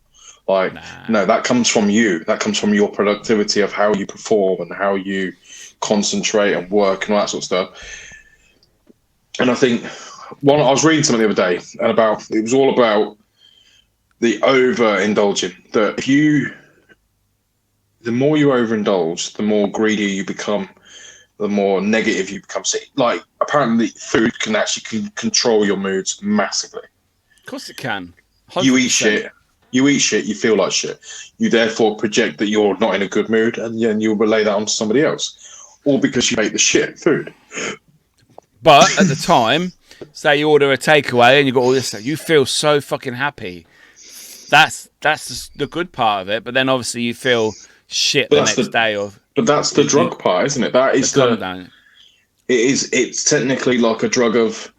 Like, no, that comes from you. That comes from your productivity of how you perform and how you concentrate and work and all that sort of stuff. And I think, I was reading something the other day, and it was all about the overindulging. That the more you overindulge, the more greedy you become, the more negative you become. Like, apparently food can control your moods massively. course it can. You eat 100%. shit. You eat shit. You feel like shit. You therefore project that you're not in a good mood, and then you'll relay that onto somebody else, all because you ate the shit food. But at the time, say you order a takeaway and you got all this stuff, you feel so fucking happy. That's the good part of it. But then obviously you feel shit the next day. But that's the drug part, isn't it? That is come down. It's technically like a drug of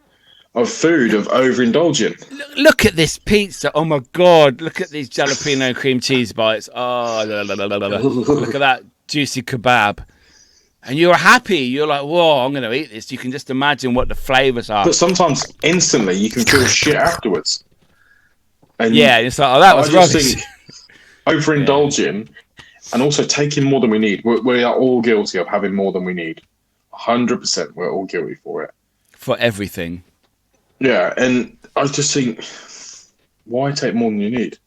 food, of overindulging. Look at this pizza. Oh my God. Look at these jalapeno cream cheese bites. Oh, la, la, la, la, la. Look at that juicy kebab. And you're happy. You're like, whoa, I'm going to eat this. You can just imagine what the flavors are. But sometimes instantly you can feel shit afterwards. And yeah, it's like, oh, that was rubbish. Overindulging and also taking more than we need. We are all guilty of having more than we need. 100%. We're all guilty for it. For everything. Yeah, and I just think, why take more than you need?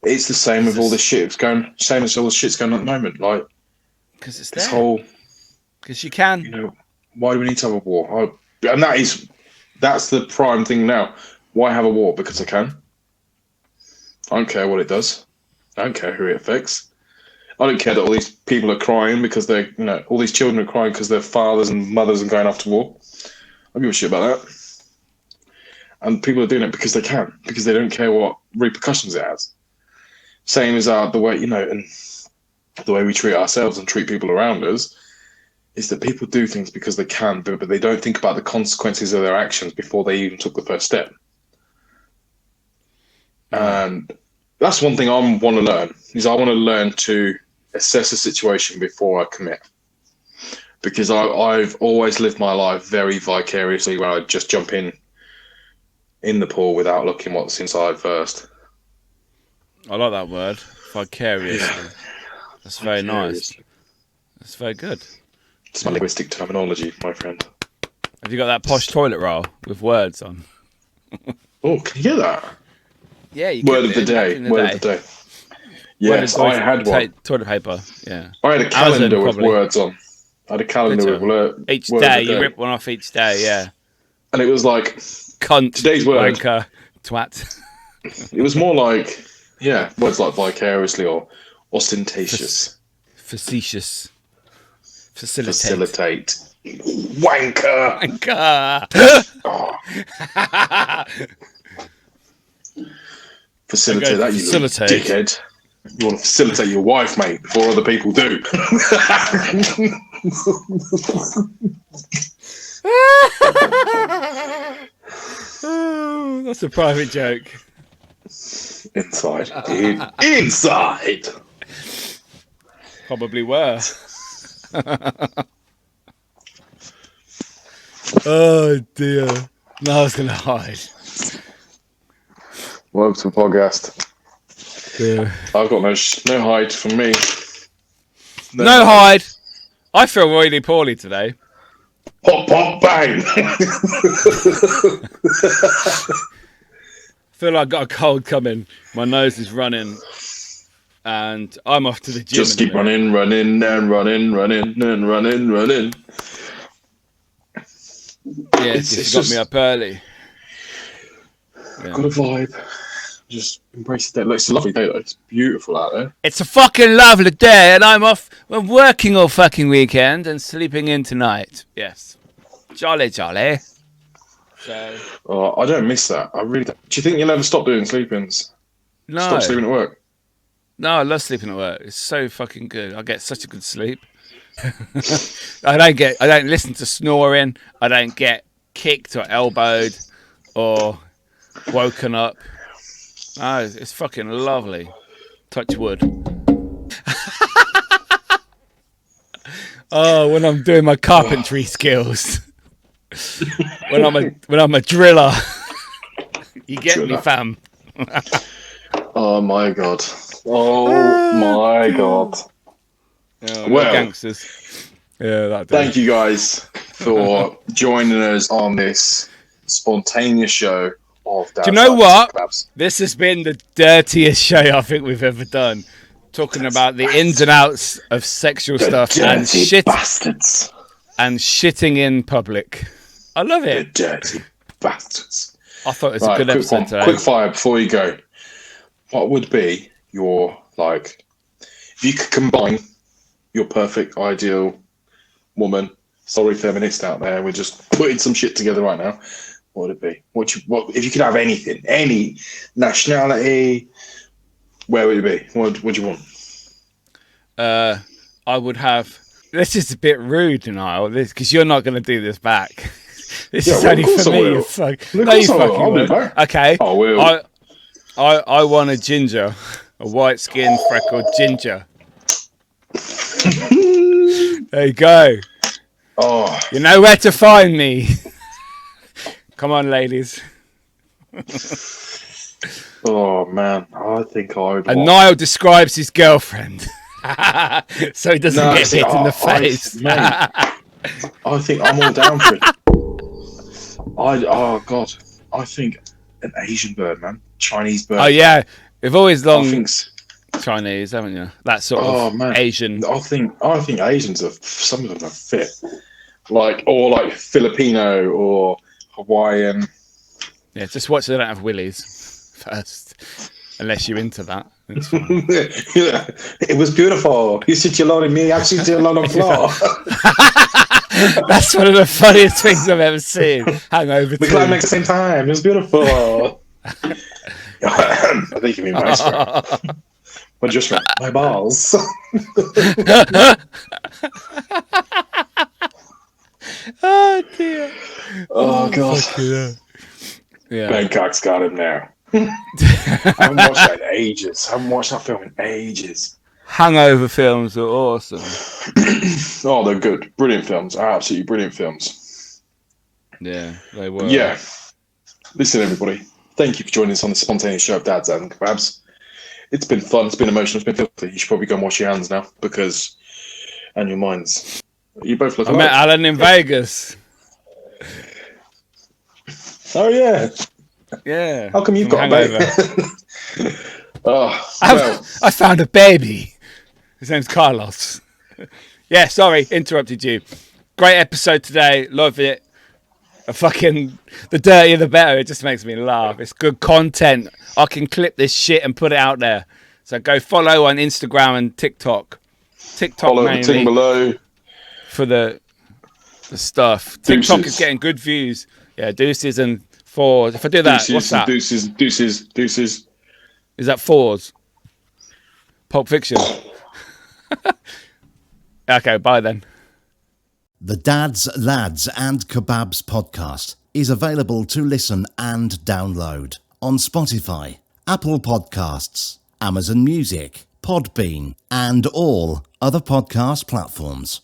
It's the same with all this shit. Same as all the shit's going on at the moment. Like, because it's this there. whole. Because you can. Why do we need to have a war? And that's the prime thing now. Why have a war? Because I can. I don't care what it does. I don't care who it affects. I don't care that all these people are crying because all these children are crying because their fathers and mothers are going off to war. I don't give a shit about that. And people are doing it because they can, because they don't care what repercussions it has. Same as the way, and the way we treat ourselves and treat people around us is that people do things because they can, but they don't think about the consequences of their actions before they even took the first step. And that's one thing I want to learn, is I want to learn to assess a situation before I commit. Because I've always lived my life very vicariously, where I just jump in the pool without looking what's inside first. I like that word, vicarious. Yeah. That's very nice. That's very good. It's my linguistic terminology, my friend. Have you got that posh toilet roll with words on? Oh, can you get that? Yeah, you Word of the day. Word of the day. Yes, I had one. Toilet paper, yeah. I had a calendar with words on. I had a calendar with each day. You rip one off each day, yeah. And it was like, cunt, today's word. Wanker, twat. It was more like, words like vicariously or ostentatious. Facetious. Facilitate. Wanker. Oh. Facilitate that, you dickhead. You want to facilitate your wife, mate, before other people do. Oh, that's a private joke. Inside, dude. Inside! Probably were. Oh, dear. No, I was going to hide. Welcome to the podcast. Yeah. I've got no hide from me. No hide. I feel really poorly today. Pop, pop, bang. I feel like I've got a cold coming. My nose is running. And I'm off to the gym. Just keep running. Yeah, it's got me up early. Yeah. Got a vibe. Just embrace the day. Look, it's a lovely day though. It's beautiful out there. It's a fucking lovely day, and I'm working all fucking weekend and sleeping in tonight. Yes. Jolly. So. Oh, I don't miss that. I really don't. Do you think you'll ever stop doing sleep-ins? No. Stop sleeping at work? No, I love sleeping at work. It's so fucking good. I get such a good sleep. I don't listen to snoring. I don't get kicked or elbowed or woken up. No, it's fucking lovely. Touch wood. Oh, when I'm doing my carpentry skills. when I'm a driller. You get me, fam. Oh my god. Oh my god. Oh, well, gangsters. Yeah, that. Thank you guys for joining us on this spontaneous show of Dads. Do you know what? Kebabs. This has been the dirtiest show I think we've ever done. Talking about the ins and outs of sexual stuff and shit bastards and shitting in public. I love it. The dirty bastards. I thought it was a Right, good quick episode one. today. Quick fire before you go. What would be your, like, if you could combine your perfect, ideal woman, sorry feminist out there, we're just putting some shit together right now, what would it be? What if you could have anything, any nationality, where would it be? What would you want? I would have. This is a bit rude, Niall, because you're not going to do this back. This is well, only of course for I me. will. You fuck. Of No, course you I will. fucking I'll do won't. that. Okay. I will. I want a ginger, a white skinned freckled ginger. There you go. Oh, You know where to find me. Come on, ladies. oh man, I think I would. And want... Niall describes his girlfriend, so he doesn't get hit in the face. Mate, I think I'm all down for it. Oh god, I think an Asian bird, man, Chinese bird. Oh yeah, we've always I long think. Chinese, haven't you? That sort Oh of man, Asian. I think Asians are, some of them are fit, like Filipino or Hawaiian. Yeah, just watch they don't have willies first, unless you're into that. It's fine. Yeah, it was beautiful. You sit alone in me, I sit alone on the floor. That's one of the funniest things I've ever seen. Hangover We 2. climaxed at the same time. It was beautiful. I think you mean my strap. But just my balls. Oh dear. Oh god. Yeah. Bangkok's got him now. I haven't watched that in ages. I haven't watched that film in ages. Hangover films are awesome. Oh, they're good. Brilliant films. Absolutely brilliant films. Yeah, they were. Yeah. Listen, everybody. Thank you for joining us on the spontaneous show of Dads Lads Kebabs. It's been fun. It's been emotional. It's been filthy. You should probably go and wash your hands now and your minds. You both look I alike. met Alan in Vegas. Oh, yeah. Yeah. How come you've got Hangover. a baby? Oh, well. I found a baby. His name's Carlos. Yeah, sorry, interrupted you. Great episode today. Love it. The dirtier the better. It just makes me laugh. It's good content. I can clip this shit and put it out there. So go follow on Instagram and TikTok. Follow the mainly thing below. for the stuff. Deuces. TikTok is getting good views. Yeah, deuces and fours. If I do that, Deuces, what's that? Deuces. Is that fours? Pulp Fiction. Okay, bye then. The Dads, Lads and Kebabs podcast is available to listen and download on Spotify, Apple Podcasts, Amazon Music, Podbean, and all other podcast platforms.